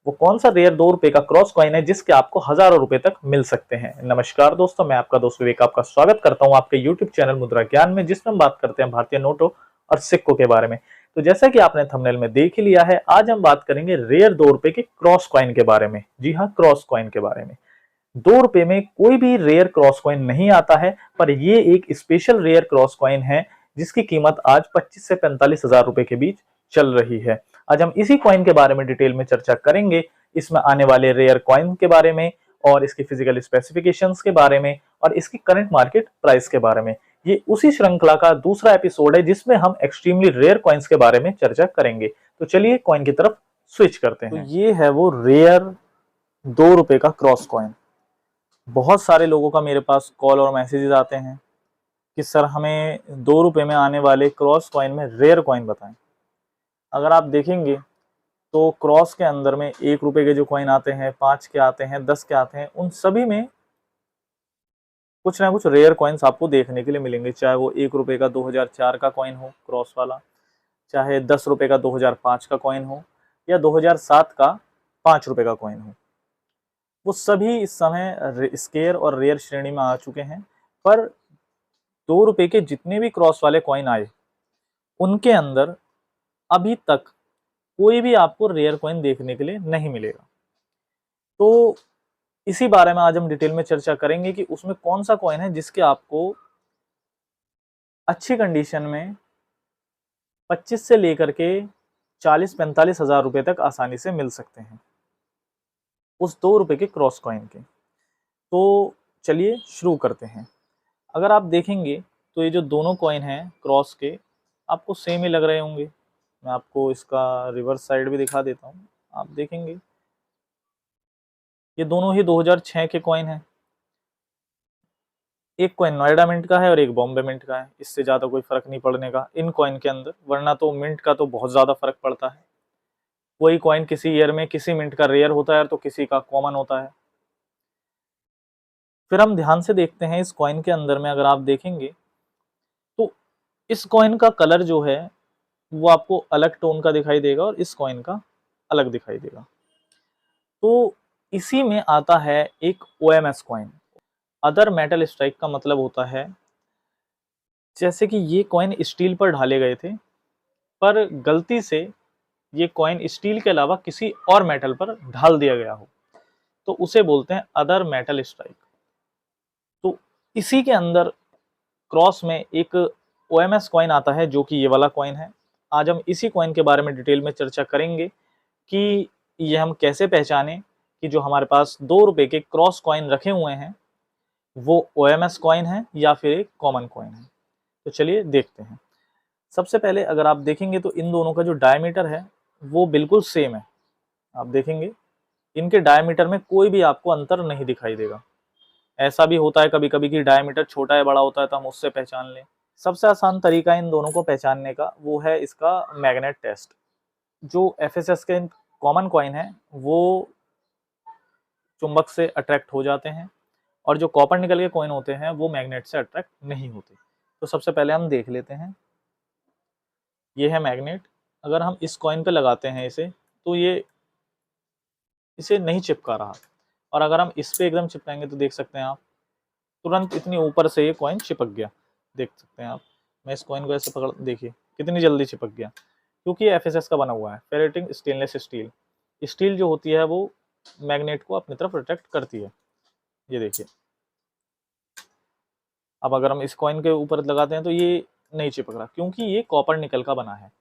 वो कौन सा रेयर 2 रुपए का क्रॉस कॉइन है जिसके आपको हजारों रुपए तक मिल सकते हैं। नमस्कार दोस्तों, मैं आपका दोस्त विवेक आपका स्वागत करता हूं आपके यूट्यूब चैनल मुद्रा ज्ञान में, जिसमें हम बात करते हैं भारतीय नोटों और सिक्कों के बारे में। तो जैसा कि आपने थंबनेल में देख ही लिया है, आज हम बात करेंगे रेयर 2 रुपए के क्रॉस कॉइन के बारे में। जी हाँ, क्रॉस कॉइन के बारे में। 2 रुपए में कोई भी रेयर क्रॉस कॉइन नहीं आता है, पर ये एक स्पेशल रेयर क्रॉस कॉइन है जिसकी कीमत आज 25 से 45 हजार रुपए के बीच चल रही है। आज हम इसी कॉइन के बारे में डिटेल में चर्चा करेंगे, इसमें आने वाले रेयर कॉइन के बारे में और इसकी फिजिकल स्पेसिफिकेशंस के बारे में और इसकी करंट मार्केट प्राइस के बारे में। ये उसी श्रृंखला का दूसरा एपिसोड है जिसमें हम एक्सट्रीमली रेयर कॉइन्स के बारे में चर्चा करेंगे। तो चलिए कॉइन की तरफ स्विच करते हैं। तो ये है वो रेयर 2 रुपए का क्रॉस कॉइन। बहुत सारे लोगों का मेरे पास कॉल और मैसेजेस आते हैं कि सर हमें 2 रुपए में आने वाले क्रॉस कॉइन में रेयर कॉइन बताएं। अगर आप देखेंगे तो क्रॉस के अंदर में 1 रुपए के जो कॉइन आते हैं, 5 के आते हैं, 10 के आते हैं, उन सभी में कुछ ना कुछ रेयर कॉइन्स आपको देखने के लिए मिलेंगे। चाहे वो 1 रुपए का 2004 का कॉइन हो क्रॉस वाला, चाहे 10 रुपए का 2005 का कॉइन हो, या 2007 का 5 रुपए का कॉइन हो। वो सभी इस समय स्केयर और रेयर श्रेणी में आ चुके हैं। पर 2 रुपए के जितने भी क्रॉस वाले कॉइन आए, उनके अंदर अभी तक कोई भी आपको रेयर कॉइन देखने के लिए नहीं मिलेगा। तो इसी बारे में आज हम डिटेल में चर्चा करेंगे कि उसमें कौन सा कॉइन है जिसके आपको अच्छी कंडीशन में 25 से लेकर के 40-45 हजार रुपए तक आसानी से मिल सकते हैं उस 2 रुपए के क्रॉस कॉइन के। तो चलिए शुरू करते हैं। अगर आप देखेंगे तो ये जो दोनों कॉइन हैं क्रॉस के, आपको सेम ही लग रहे होंगे। मैं आपको इसका रिवर्स साइड भी दिखा देता हूँ। आप देखेंगे ये दोनों ही 2006 के कॉइन हैं। एक कॉइन नोएडा मिंट का है और एक बॉम्बे मिंट का है। इससे ज़्यादा कोई फ़र्क नहीं पड़ने का इन कॉइन के अंदर, वरना तो मिंट का तो बहुत ज़्यादा फ़र्क पड़ता है। कोई कॉइन किसी ईयर में किसी मिंट का रेयर होता है तो किसी का कॉमन होता है। फिर हम ध्यान से देखते हैं इस कॉइन के अंदर में, अगर आप देखेंगे तो इस कॉइन का कलर जो है वो आपको अलग टोन का दिखाई देगा और इस कॉइन का अलग दिखाई देगा। तो इसी में आता है एक OMS coin. Other metal strike का मतलब होता है जैसे कि ये कॉइन स्टील पर ढाले गए थे, पर गलती से ये कॉइन स्टील के अलावा किसी और मेटल पर ढाल दिया गया हो, तो उसे बोलते हैं अदर मेटल स्ट्राइक। तो इसी के अंदर क्रॉस में एक OMS कॉइन आता है जो कि ये वाला कॉइन है। आज हम इसी कॉइन के बारे में डिटेल में चर्चा करेंगे कि ये हम कैसे पहचानें कि जो हमारे पास 2 रुपए के क्रॉस कॉइन रखे हुए हैं वो OMS कॉइन है या फिर एक कॉमन कॉइन है। तो चलिए देखते हैं। सबसे पहले अगर आप देखेंगे तो इन दोनों का जो डायमीटर है वो बिल्कुल सेम है। आप देखेंगे इनके डायमीटर में कोई भी आपको अंतर नहीं दिखाई देगा। ऐसा भी होता है कभी कभी कि डायमीटर छोटा या बड़ा होता है तो हम उससे पहचान लें। सबसे आसान तरीका इन दोनों को पहचानने का वो है इसका मैग्नेट टेस्ट। जो FSS के कॉमन कॉइन है वो चुंबक से अट्रैक्ट हो जाते हैं और जो कॉपर निकल के कॉइन होते हैं वो मैग्नेट से अट्रैक्ट नहीं होते। तो सबसे पहले हम देख लेते हैं। ये है मैग्नेट। अगर हम इस कॉइन पे लगाते हैं इसे तो ये इसे नहीं चिपका रहा, और अगर हम इस पे एकदम चिपकाएंगे तो देख सकते हैं आप तुरंत इतनी ऊपर से ये कॉइन चिपक गया। देख सकते हैं आप। मैं इस कॉइन को ऐसे पकड़, देखिए कितनी जल्दी चिपक गया, क्योंकि ये FSS का बना हुआ है, फेरेटिक स्टेनलेस स्टील। स्टील जो होती है वो मैग्नेट को अपनी तरफ अट्रैक्ट करती है। ये देखिए, अब अगर हम इस कॉइन के ऊपर लगाते हैं तो ये नहीं चिपक रहा, क्योंकि ये कॉपर निकल का बना है।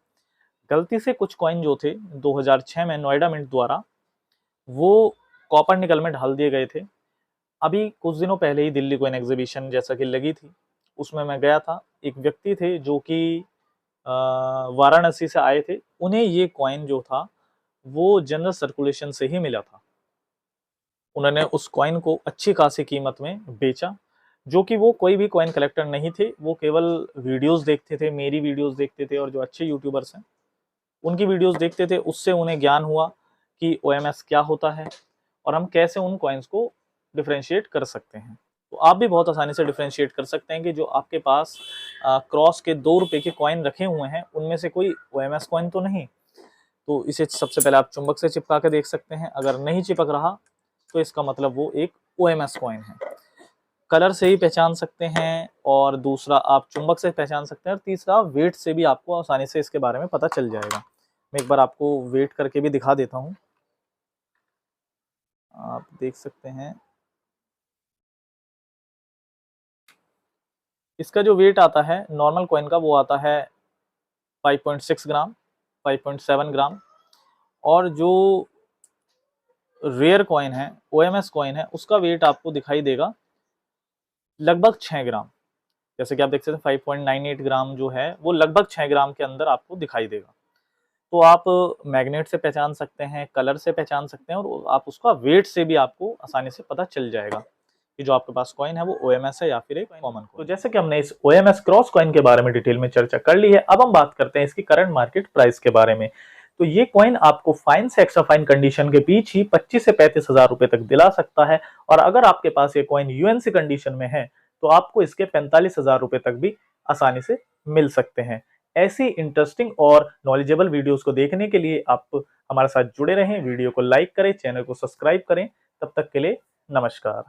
गलती से कुछ कॉइन जो थे 2006 में नोएडा मिंट द्वारा वो कॉपर निकल में ढाल दिए गए थे। अभी कुछ दिनों पहले ही दिल्ली कॉइन एग्जीबिशन जैसा कि लगी थी, उसमें मैं गया था। एक व्यक्ति थे जो कि वाराणसी से आए थे। उन्हें ये कॉइन जो था वो जनरल सर्कुलेशन से ही मिला था। उन्होंने उस कॉइन को अच्छी खासी कीमत में बेचा, जो कि वो कोई भी कॉइन कलेक्टर नहीं थे। वो केवल वीडियोस देखते थे, मेरी वीडियोस देखते थे और जो अच्छे यूट्यूबर्स हैं उनकी वीडियोस देखते थे। उससे उन्हें ज्ञान हुआ कि OMS क्या होता है और हम कैसे उन कॉइन्स को डिफ्रेंशिएट कर सकते हैं। तो आप भी बहुत आसानी से डिफ्रेंशिएट कर सकते हैं कि जो आपके पास क्रॉस के 2 रुपए के कॉइन रखे हुए हैं उनमें से कोई OMS कॉइन तो नहीं, तो इसे सबसे पहले आप चुंबक से चिपका के देख सकते हैं। अगर नहीं चिपक रहा तो इसका मतलब वो एक OMS कॉइन है। कलर से ही पहचान सकते हैं, और दूसरा आप चुंबक से पहचान सकते हैं, और तीसरा वेट से भी आपको आसानी से इसके बारे में पता चल जाएगा। मैं एक बार आपको वेट करके भी दिखा देता हूँ, आप देख सकते हैं। इसका जो वेट आता है नॉर्मल कॉइन का वो आता है 5.6 ग्राम, 5.7 ग्राम, और जो रेयर कॉइन है, OMS कॉइन है, उसका वेट आपको दिखाई देगा लगभग 6 ग्राम। जैसे कि आप देख सकते हैं 5.98 ग्राम जो है वो लगभग 6 ग्राम के अंदर आपको दिखाई देगा। तो आप मैग्नेट से पहचान सकते हैं, कलर से पहचान सकते हैं, और आप उसका वेट से भी आपको आसानी से पता चल जाएगा कि जो आपके पास कॉइन है वो OMS है या फिर एक कॉमन कॉइन। तो जैसे कि हमने इस OMS क्रॉस कॉइन के बारे में डिटेल में चर्चा कर ली है, अब हम बात करते हैं इसकी करंट मार्केट प्राइस के बारे में। तो ये कॉइन आपको फाइन से एक्स्ट्रा फाइन कंडीशन के बीच ही 25 से 35 हजार रुपए तक दिला सकता है, और अगर आपके पास ये कॉइन UNC कंडीशन में है तो आपको इसके 45 हजार रुपए तक भी आसानी से मिल सकते हैं। ऐसी इंटरेस्टिंग और नॉलेजेबल वीडियोस को देखने के लिए आप हमारे साथ जुड़े रहें, वीडियो को लाइक करें, चैनल को सब्सक्राइब करें। तब तक के लिए नमस्कार।